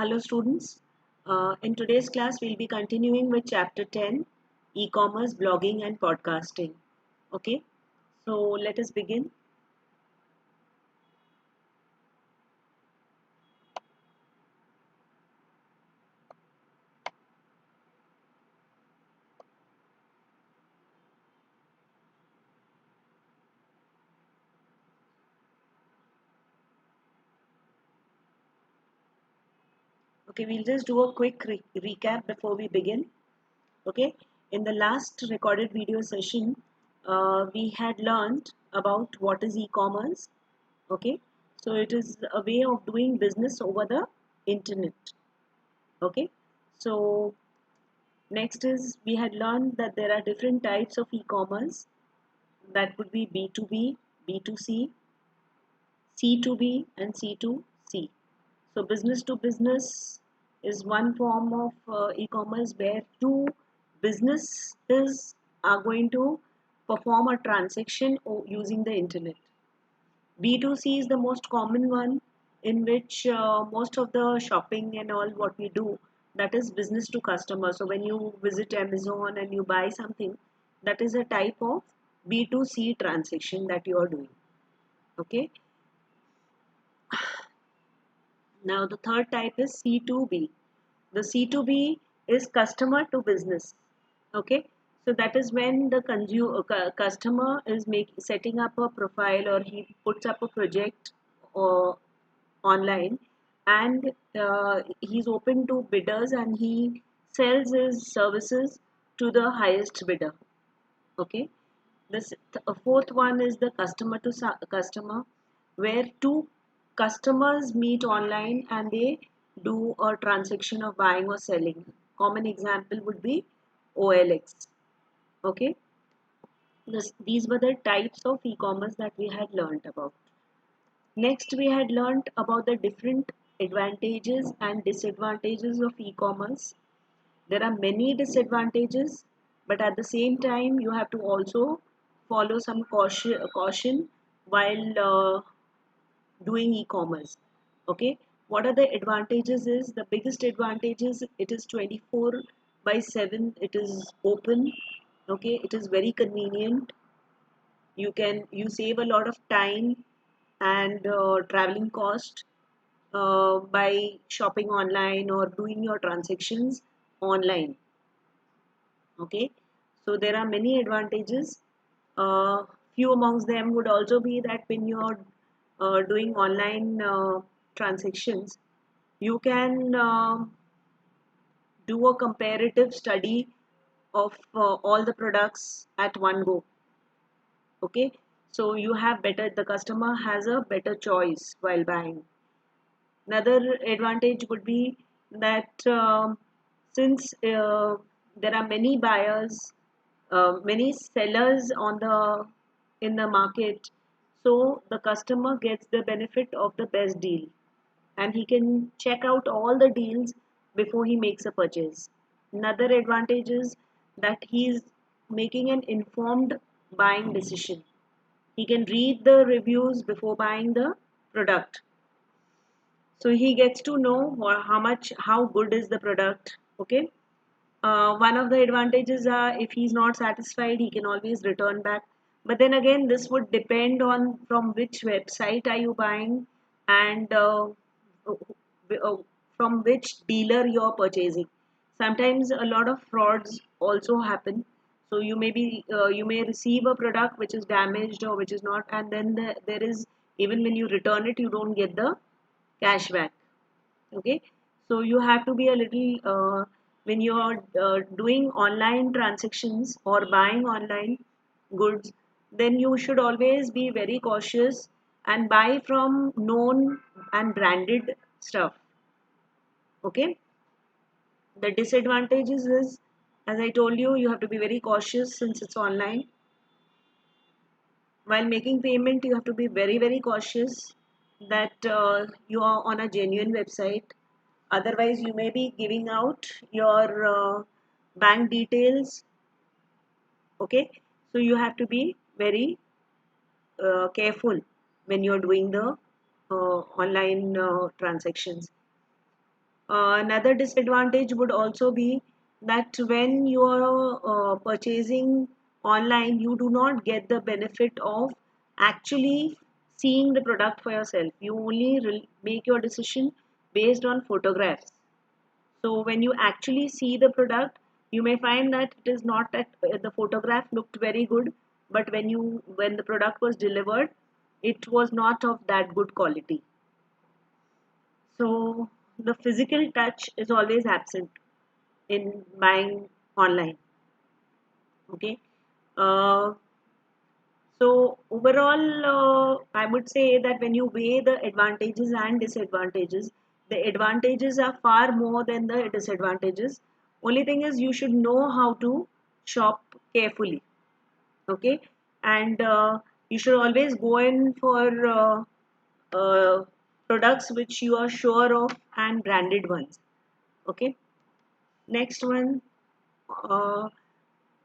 Hello students. In today's class we'll be continuing with chapter 10, e-commerce, blogging and podcasting. Okay, so let us begin. Okay, we'll just do a quick recap before we begin. Okay, in the last recorded video session, we had learned about what is e-commerce. Okay, so it is a way of doing business over the internet. Okay, so next is we had learned that there are different types of e-commerce. That would be B2B, B2C, C2B, and C2C. So, business to business is one form of e-commerce where two businesses are going to perform a transaction using the internet. B2C is the most common one in which most of the shopping and all what we do, that is business to customer. So when you visit Amazon and you buy something, that is a type of B2C transaction that you are doing. Okay. Now the third type is C2B. The C2B is customer to business. Okay. So that is when the customer is setting up a profile, or he puts up a project or online, and he's open to bidders and he sells his services to the highest bidder. Okay. The fourth one is the customer to customer, where two customers meet online and they do a transaction of buying or selling. Common example would be OLX. Okay. These were the types of e-commerce that we had learned about. Next, we had learned about the different advantages and disadvantages of e-commerce. There are many disadvantages, but at the same time, you have to also follow some caution while doing e-commerce. Okay, what are the advantages? Is the biggest advantages, it is 24 by 7, it is open. Okay, it is very convenient. You save a lot of time and traveling cost by shopping online or doing your transactions online. Okay, so there are many advantages. Few amongst them would also be that when you're doing online transactions, you can do a comparative study of all the products at one go. Okay, so you have better, the customer has a better choice while buying. Another advantage would be that since there are many buyers, many sellers on the in the market, so the customer gets the benefit of the best deal, and he can check out all the deals before he makes a purchase. Another advantage is that he is making an informed buying decision. He can read the reviews before buying the product, so he gets to know how good is the product. Okay. One of the advantages are, if he's not satisfied, he can always return back. But then again, this would depend on from which website are you buying, and uh, from which dealer you're purchasing. Sometimes a lot of frauds also happen. So you may receive a product which is damaged or which is not, and then there is, even when you return it, you don't get the cashback. Okay, so you have to be a little when you are doing online transactions or buying online goods, then you should always be very cautious and buy from known and branded stuff. Okay, the disadvantages is, as I told you, you have to be very cautious since it's online. While making payment, you have to be very cautious that you are on a genuine website. Otherwise, you may be giving out your bank details. Okay, so you have to be very careful when you're doing the online transactions. Another disadvantage would also be that when you are purchasing online, you do not get the benefit of actually seeing the product for yourself. You only make your decision based on photographs. So when you actually see the product, you may find that it is not that the photograph looked very good, but when the product was delivered, it was not of that good quality. So the physical touch is always absent in buying online. Okay. Uh, so overall, I would say that when you weigh the advantages and disadvantages, the advantages are far more than the disadvantages. Only thing is you should know how to shop carefully. Okay, and you should always go in for products which you are sure of and branded ones. Okay, next one. Uh,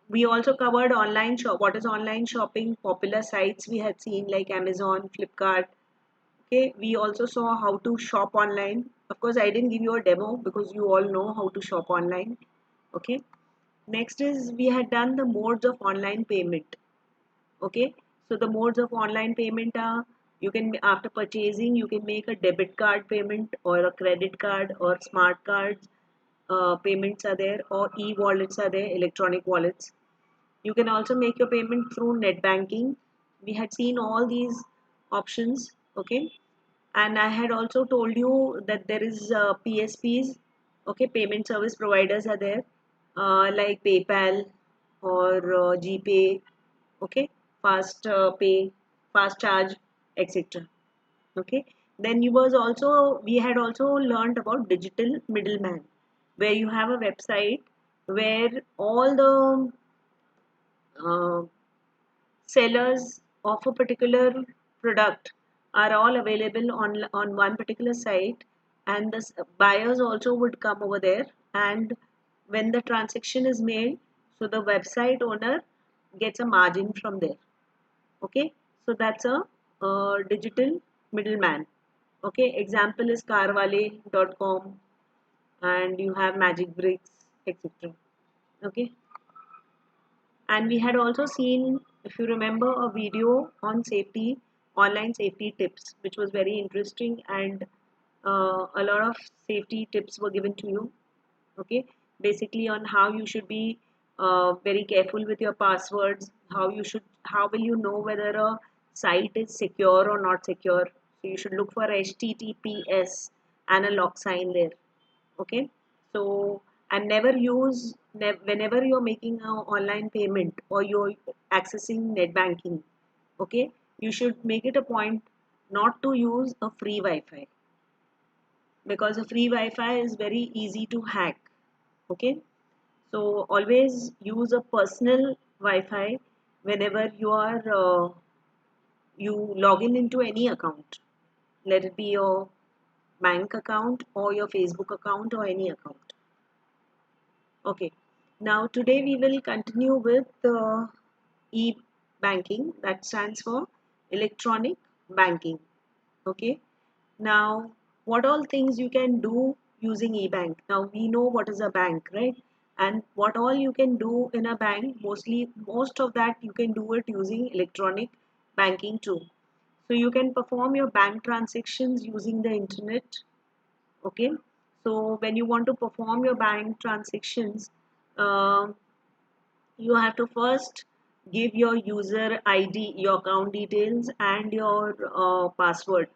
we also covered online shop. What is online shopping? Popular sites we had seen like Amazon, Flipkart. Okay, we also saw how to shop online. Of course, I didn't give you a demo because you all know how to shop online. Okay, next is we had done the modes of online payment. Okay, so the modes of online payment are, you can, after purchasing, you can make a debit card payment or a credit card or smart cards. Payments are there, or e-wallets are there, electronic wallets. You can also make your payment through net banking. We had seen all these options. Okay, and I had also told you that there is PSPs. Okay, payment service providers are there, like PayPal or GPay. Okay, fast pay, fast charge, etc. Okay, then you was also, we had also learned about digital middleman, where you have a website where all the uh, sellers of a particular product are all available on one particular site, and the buyers also would come over there, and when the transaction is made, so the website owner gets a margin from there. Okay, so that's a digital middleman. Okay, example is carwale.com, and you have magic bricks, etc. Okay, and we had also seen, if you remember, a video on safety, online safety tips, which was very interesting, and a lot of safety tips were given to you. Okay, basically on how you should be very careful with your passwords, how will you know whether a site is secure or not secure. So you should look for HTTPS and a lock sign there. Okay, so, and never use, whenever you're making an online payment or you're accessing net banking. Okay, you should make it a point not to use a free Wi-Fi, because a free Wi-Fi is very easy to hack. Okay, so always use a personal Wi-Fi whenever you log in into any account, let it be your bank account or your Facebook account or any account. Okay, now today we will continue with e-banking, that stands for electronic banking. Okay, now what all things you can do using e-bank. Now we know what is a bank, right? And what all you can do in a bank, most of that you can do it using electronic banking too. So you can perform your bank transactions using the internet. Okay, so when you want to perform your bank transactions, um, you have to first give your user ID, your account details, and your password.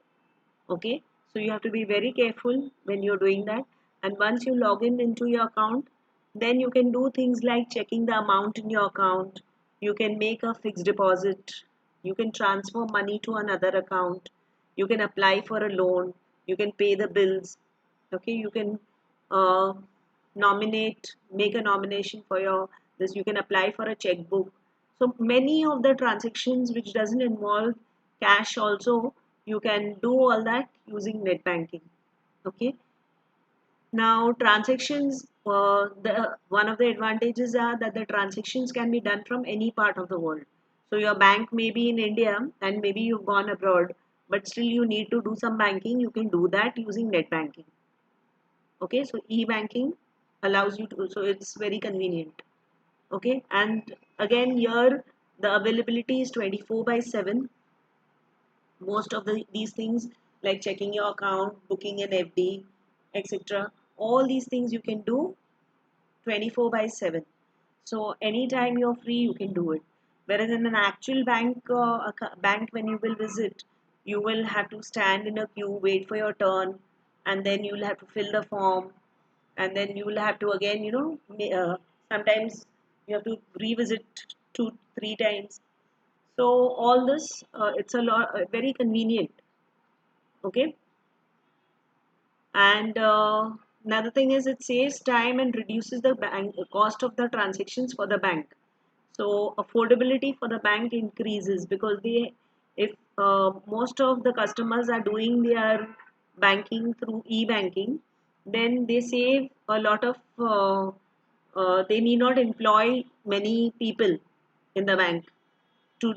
Okay, so you have to be very careful when you're doing that. And once you log in into your account, then you can do things like checking the amount in your account. You can make a fixed deposit. You can transfer money to another account. You can apply for a loan. You can pay the bills. Okay, you can uh, make a nomination for your this. You can apply for a checkbook. So many of the transactions which doesn't involve cash also, you can do all that using net banking. Okay, now transactions, the one of the advantages are that the transactions can be done from any part of the world. So your bank may be in India and maybe you've gone abroad, but still you need to do some banking, you can do that using net banking. Okay, so e-banking allows you to, so it's very convenient. Okay, and again here the availability is 24 by 7. Most of these things like checking your account, booking an FD, etc. All these things you can do 24 by 7. So anytime you're free, you can do it. Whereas in an actual bank when you will visit, you will have to stand in a queue, wait for your turn, and then you will have to fill the form, and then you will have to again, sometimes you have to revisit 2 3 times. So all this, it's a lot very convenient. Okay, and another thing is it saves time and reduces the bank cost of the transactions for the bank. So affordability for the bank increases because they, if most of the customers are doing their banking through e-banking, then they save a lot of. They need not employ many people in the bank to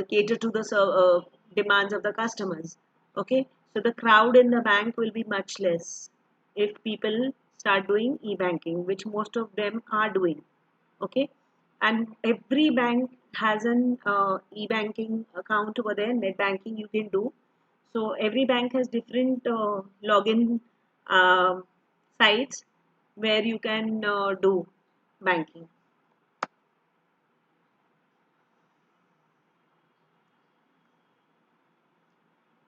cater to the demands of the customers. Okay, so the crowd in the bank will be much less if people start doing e-banking, which most of them are doing. Okay, and every bank has an e-banking account over there, net banking you can do. So every bank has different login uh, sites where you can do banking.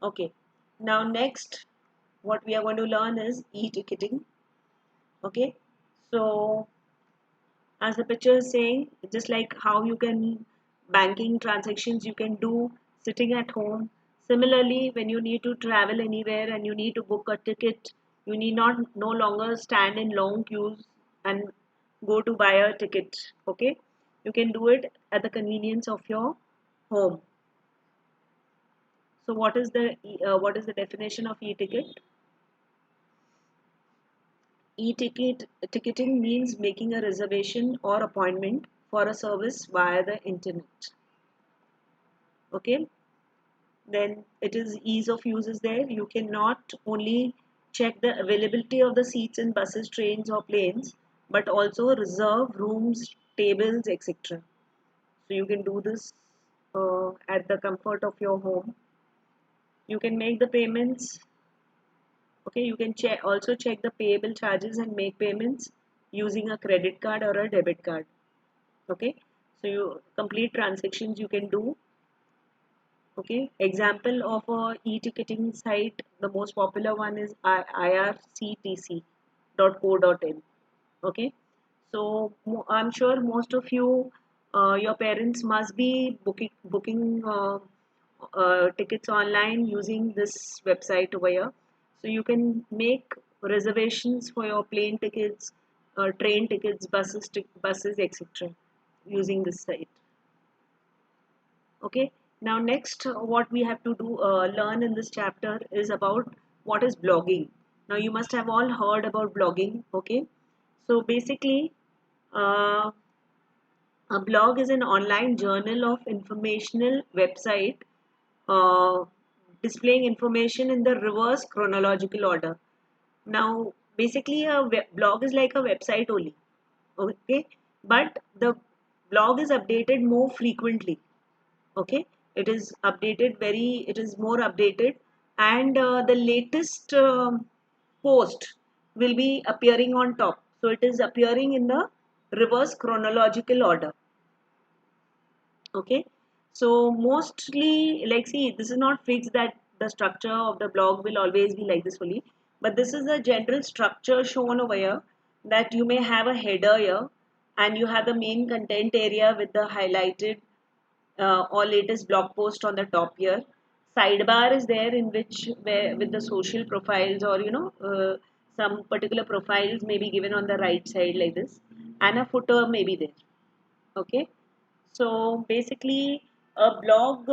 Okay, now next, what we are going to learn is e-ticketing. Okay, so as the picture is saying, just like how you can banking transactions you can do sitting at home. Similarly, when you need to travel anywhere and you need to book a ticket, you need not no longer stand in long queues and go to buy a ticket. Okay, you can do it at the convenience of your home. So what is the definition of e-ticket? Ticketing means making a reservation or appointment for a service via the internet. Okay, then it is ease of use is there. You can not only check the availability of the seats in buses, trains, or planes, but also reserve rooms, tables, etc. So you can do this at the comfort of your home. You can make the payments. Okay, you can check the payable charges and make payments using a credit card or a debit card. Okay, so you complete transactions you can do. Okay, example of a e-ticketing site, the most popular one is irctc.co.in. Okay, so I'm sure most of you, your parents must be booking tickets online using this website over here. So you can make reservations for your plane tickets, train tickets, buses, etc. using this site. Okay, now next, what we have to do learn in this chapter is about what is blogging. Now you must have all heard about blogging. Okay, so basically, uh, a blog is an online journal of informational website uh, displaying information in the reverse chronological order. Now, basically, a blog is like a website only. Okay, but the blog is updated more frequently. Okay, it is more updated, and the latest post will be appearing on top, so it is appearing in the reverse chronological order. Okay, so mostly, like, see, this is not fixed that the structure of the blog will always be like this only, but this is the general structure shown over here, that you may have a header here, and you have the main content area with the highlighted or latest blog post on the top here. Sidebar is there in which where with the social profiles, or some particular profiles may be given on the right side like this, and a footer may be there. Okay, so basically, a blog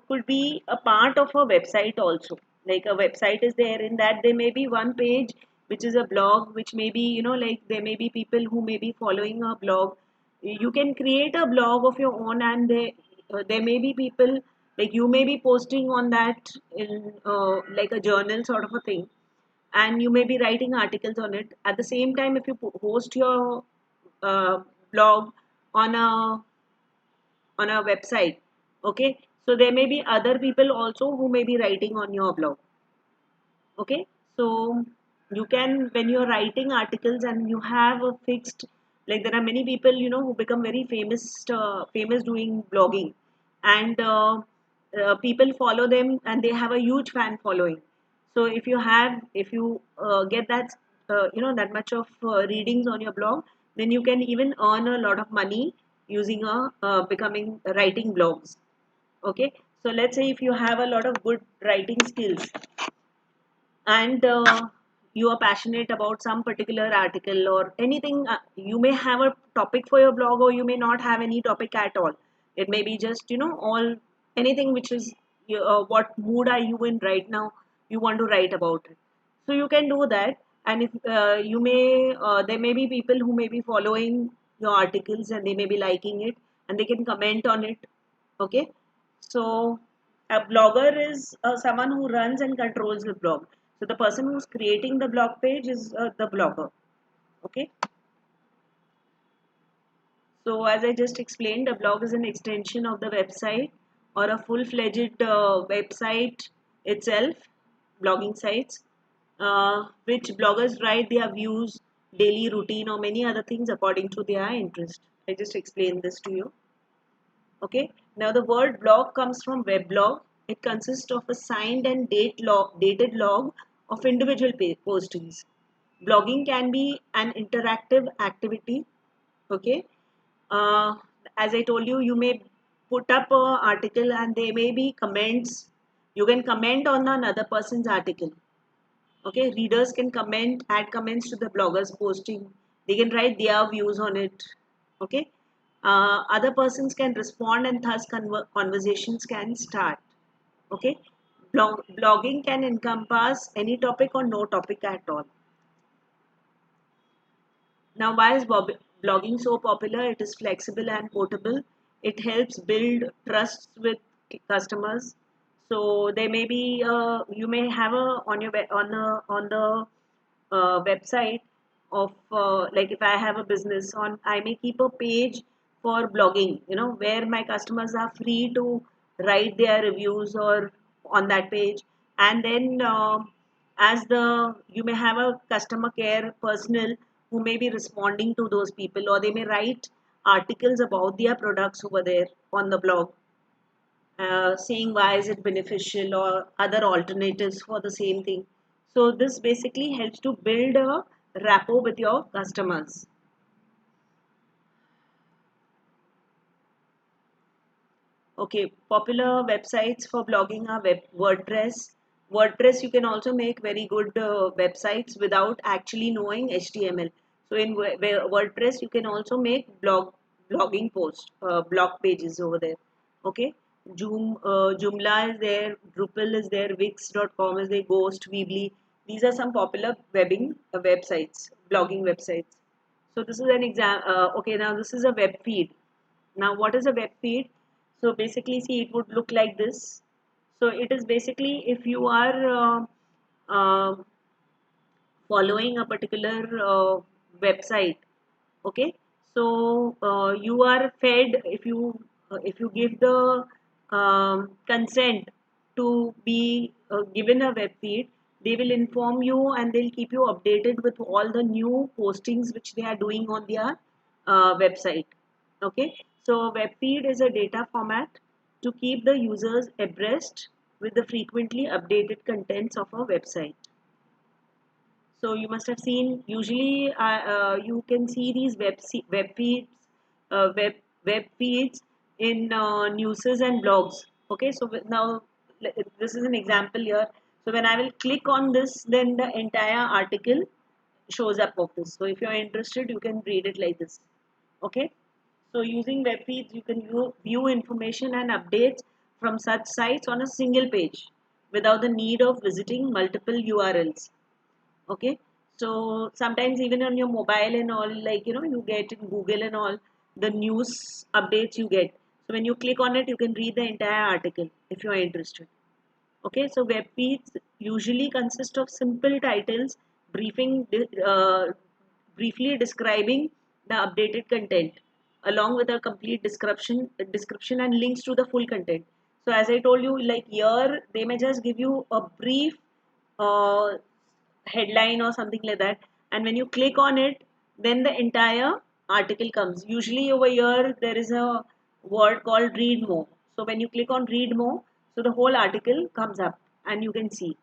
could be a part of a website also. Like a website is there, in that there may be one page which is a blog, which may be, like there may be people who may be following a blog. You can create a blog of your own, and there may be people, like you may be posting on that in like a journal sort of a thing, and you may be writing articles on it. At the same time, if you host your blog on a website, okay, so there may be other people also who may be writing on your blog. Okay, so you can, when you're writing articles and you have a fixed, like there are many people, who become very famous doing blogging, and people follow them and they have a huge fan following. So if you get that, that much of readings on your blog, then you can even earn a lot of money using a becoming writing blogs. Okay, so let's say if you have a lot of good writing skills, and you are passionate about some particular article or anything, you may have a topic for your blog, or you may not have any topic at all. It may be just, all anything which is, what mood are you in right now, you want to write about it. So you can do that. And if you may there may be people who may be following your articles and they may be liking it, and they can comment on it. Okay, so a blogger is someone who runs and controls the blog. So the person who's creating the blog page is the blogger. Okay. So as I just explained, a blog is an extension of the website or a full-fledged website itself, blogging sites, which bloggers write their views, daily routine, or many other things according to their interest. I just explained this to you. Okay. Now the word blog comes from weblog. It consists of a signed and dated log of individual postings. Blogging can be an interactive activity. Okay. Uh, as I told you, you may put up an article and there may be comments. You can comment on another person's article. Okay, readers can add comments to the blogger's posting. They can write their views on it. Okay, other persons can respond, and thus conversations can start. Okay, blogging can encompass any topic or no topic at all. Now, why is blogging so popular? It is flexible and portable. It helps build trust with customers. So there may be you may have a on your on the website of like if I have a business on, I may keep a page for blogging. Where my customers are free to write their reviews or on that page, and then as the you may have a customer care personnel who may be responding to those people, or they may write articles about their products over there on the blog, saying why is it beneficial or other alternatives for the same thing. So this basically helps to build a rapport with your customers. Okay, popular websites for blogging are WordPress. WordPress, you can also make very good websites without actually knowing HTML. So in WordPress, you can also make blogging posts, blog pages over there. Okay, Joomla is there, Drupal is there, Wix.com is there, Ghost, Weebly. These are some popular websites, blogging websites. So this is an exam. Okay, now this is a web feed. Now, what is a web feed? So basically, see, it would look like this. So it is basically if you are following a particular website. Okay, so you are fed if you give the consent to be given a web feed, they will inform you and they'll keep you updated with all the new postings which they are doing on their website. Okay, so web feed is a data format to keep the users abreast with the frequently updated contents of a website. So you must have seen. Usually, you can see these web feeds in newses and blogs. Okay, so now this is an example here. So when I will click on this, then the entire article shows up of this. So if you are interested, you can read it like this. Okay. So using web feeds, you can view information and updates from such sites on a single page without the need of visiting multiple URLs. Okay, so sometimes even on your mobile and all, like you get in Google and all the news updates you get. So when you click on it, you can read the entire article if you are interested. Okay, so web feeds usually consist of simple titles briefing uh, briefly describing the updated content along with a complete description and links to the full content. So as I told you, like here they may just give you a brief uh, headline or something like that, and when you click on it, then the entire article comes. Usually over here there is a word called read more. So when you click on read more, so the whole article comes up and you can see.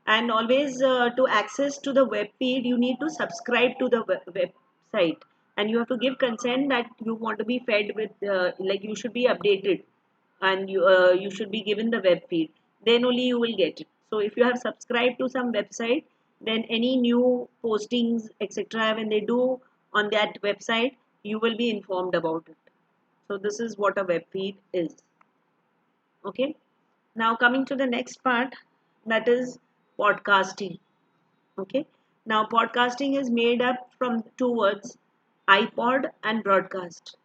And always to access to the web feed, you need to subscribe to the website, and you have to give consent that you want to be fed with like you should be updated, and you should be given the web feed, then only you will get it. So if you have subscribed to some website, then any new postings etc when they do on that website, you will be informed about it. So this is what a web feed is. Okay, now coming to the next part, that is podcasting. Okay, now podcasting is made up from two words, iPod and broadcast.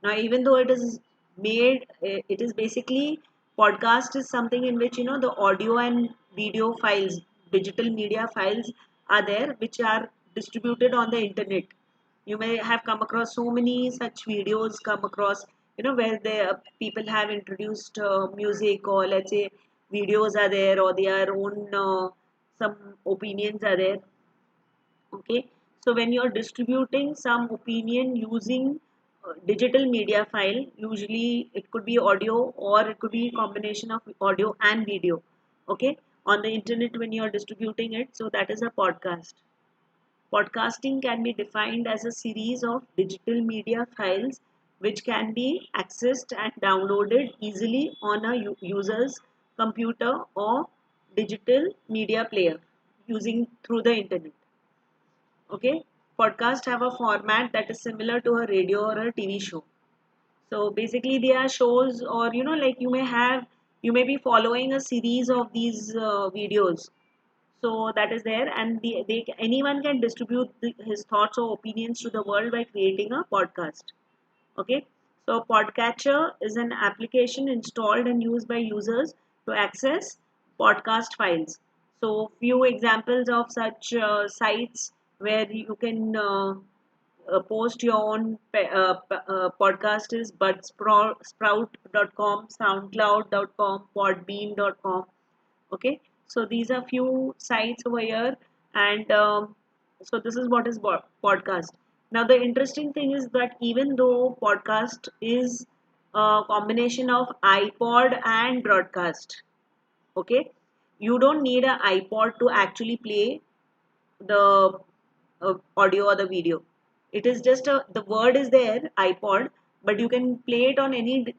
Now even though it is made, it is basically, podcast is something in which the audio and video files, digital media files are there, which are distributed on the internet. You may have come across so many such videos, come across where the people have introduced music, or let's say videos are there, or their own some opinions are there. Okay, so when you're distributing some opinion using digital media file, usually it could be audio or it could be combination of audio and video. Okay, on the internet when you're distributing it, so that is a podcast. Podcasting can be defined as a series of digital media files which can be accessed and downloaded easily on a user's computer or digital media player using through the internet. Okay, podcasts have a format that is similar to a radio or a TV show. So basically, they are shows, or like you may be following a series of these videos. So that is there, and anyone can distribute his thoughts or opinions to the world by creating a podcast. Okay, so Podcatcher is an application installed and used by users to access podcast files. So few examples of such sites where you can post your own podcast is budsprout.com, soundcloud.com, podbean.com. Okay, so these are few sites over here, and so this is what is podcast. Now the interesting thing is that even though podcast is a combination of iPod and broadcast, okay, you don't need an iPod to actually play the audio or the video. It is just the word is there, iPod, but you can play it on any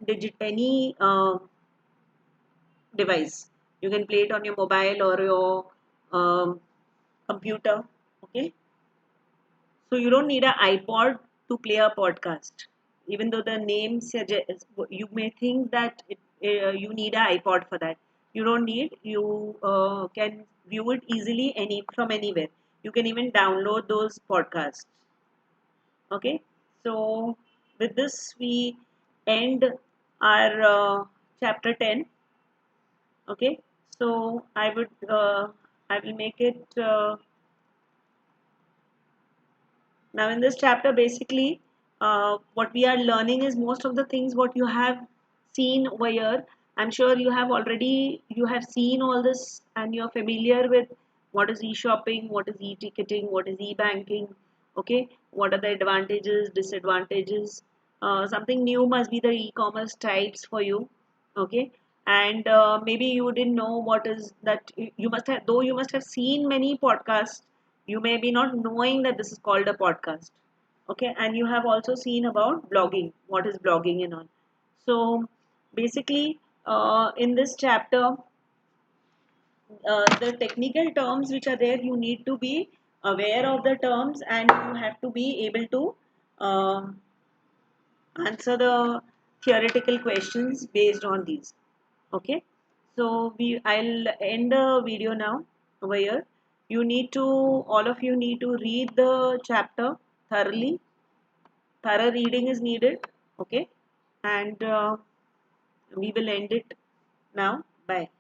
device. You can play it on your mobile or your um, computer. Okay, so you don't need an iPod to play a podcast. Even though the name suggests, you may think that you need an iPod for that. You don't need. You can view it easily from anywhere. You can even download those podcasts. Okay, so with this we end our chapter 10. Okay, so I will make it now in this chapter. Basically what we are learning is most of the things what you have seen over here. I'm sure you have seen all this and you're familiar with what is e-shopping, what is e-ticketing, what is e-banking. Okay, what are the advantages, disadvantages. Something new must be the e-commerce types for you. Okay, and maybe you didn't know what is that. You must have, though you must have seen many podcasts, you may be not knowing that this is called a podcast. Okay, and you have also seen about blogging, what is blogging and all. So basically in this chapter, the technical terms which are there, you need to be aware of the terms, and you have to be able to uh, answer the theoretical questions based on these. Okay, so I'll end the video now over here. You need to, all of you need to read the chapter thoroughly. Thorough reading is needed. Okay, and we will end it Now, bye.